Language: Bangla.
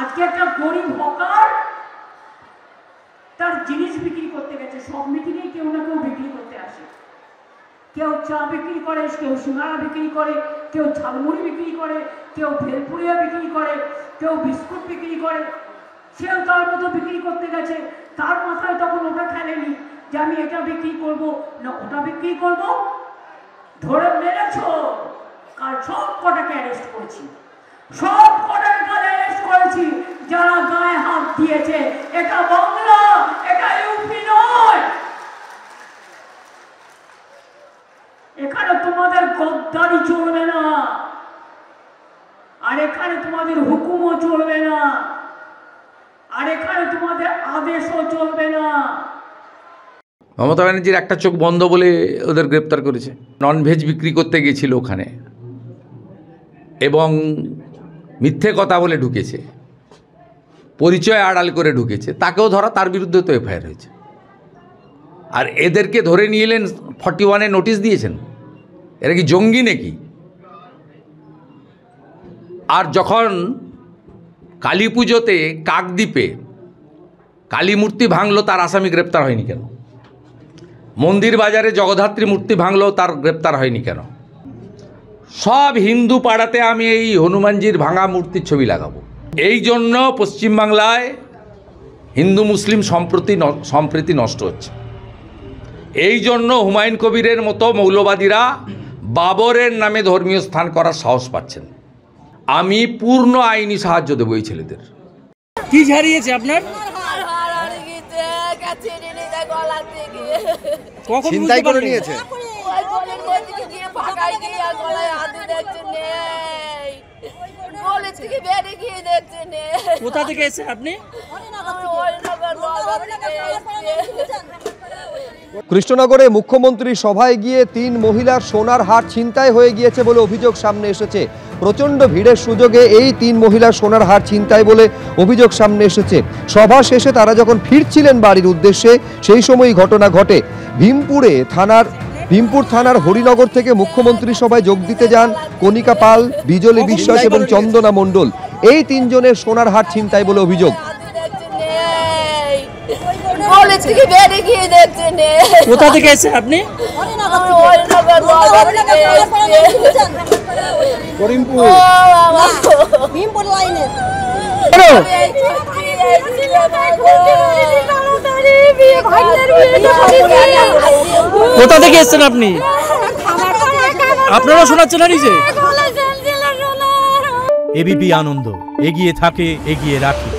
আজকে একটা গরিব হকার তার জিনিস বিক্রি করতে গেছে, সব মিটিংয়ে কেউ না কেউ বিক্রি করতে আসে। কেউ চা বিক্রি করে, কেউ সিঙ্গাড়া বিক্রি করে, কেউ ঝালমুড়ি বিক্রি করে, কেউ ভেলপুরিয়া বিক্রি করে, কেউ বিস্কুট বিক্রি করে। সেও তার মতো বিক্রি করতে গেছে। তার মাথায় তখন ওটা খেলেনি যে আমি এটা বিক্রি করব না ওটা বিক্রি করব। ধরে মেরেছ, কাল সব কটাকে অ্যারেস্ট করেছি, সব কটাকে কাল অ্যারেস্ট করেছি যারা গায়ে হাত দিয়েছে। এটা বাংলা, এটা ইউপি নয়। এখানে তোমাদের গদ্দারি চলবে না, আর এখানে তোমাদের হুকুমও চলবে না, আর এখানে তোমাদের আদেশও চলবে না। মমতা ব্যানার্জির একটা চোখ বন্ধ বলে ওদের গ্রেপ্তার করেছে। ননভেজ বিক্রি করতে গেছিল ওখানে এবং মিথ্যে কথা বলে ঢুকেছে, পরিচয় আড়াল করে ঢুকেছে, তাকেও ধরা, তার বিরুদ্ধে তো এফআইআর হয়েছে। আর এদেরকে ধরে নিয়ে এলেন 41-এ নোটিশ দিয়েছেন। এরা কি জঙ্গি নাকি? আর যখন কালী পুজোতে কাকদ্বীপে কালী মূর্তি ভাঙলো, তার আসামি গ্রেপ্তার হয়নি কেন? মন্দির বাজারে জগদ্ধাত্রী মূর্তি ভাঙলো, তার গ্রেপ্তার হয়নি কেন? সব হিন্দু পাড়াতে আমি এই হনুমানজির ভাঙা মূর্তির ছবি লাগাবো। এই জন্য পশ্চিমবাংলায় হিন্দু মুসলিম সম্প্রীতি নষ্ট হচ্ছে। এই জন্য হুমায়ুন কবিরের মতো মৌলবাদীরা বাবরের নামে ধর্মীয় স্থান করার সাহস পাচ্ছেন। আমি পূর্ণ আইনি সাহায্য দেবো এই ছেলেদের। কি হারিয়েছে আপনার? কখন চিন্তাই করে নিয়েছে? কোথা থেকে এসে আপনি? কৃষ্ণনগরে মুখ্যমন্ত্রী সভায় গিয়ে 3 মহিলার সোনার হার ছিনতাই হয়ে গিয়েছে বলে অভিযোগ সামনে এসেছে। প্রচণ্ড ভিড়ের সুযোগে এই 3 মহিলার সোনার হার ছিনতাই বলে অভিযোগ সামনে এসেছে। সভা শেষে তারা যখন ফিরছিলেন বাড়ির উদ্দেশ্যে, সেই সময়ই ঘটনা ঘটে। ভীমপুর থানার হরিনগর থেকে মুখ্যমন্ত্রী সভায় যোগ দিতে যান কণিকা পাল, বিজলি বিশ্বাস এবং চন্দনা মণ্ডল। এই 3 জনের সোনার হার ছিনতাই বলে অভিযোগ। কোথা থেকে এসে আপনি? কোথা থেকে এসছেন আপনি? আপনারা শোনাচ্ছেন না নিজে? এবিপি আনন্দ, এগিয়ে থাকে, এগিয়ে রাখে।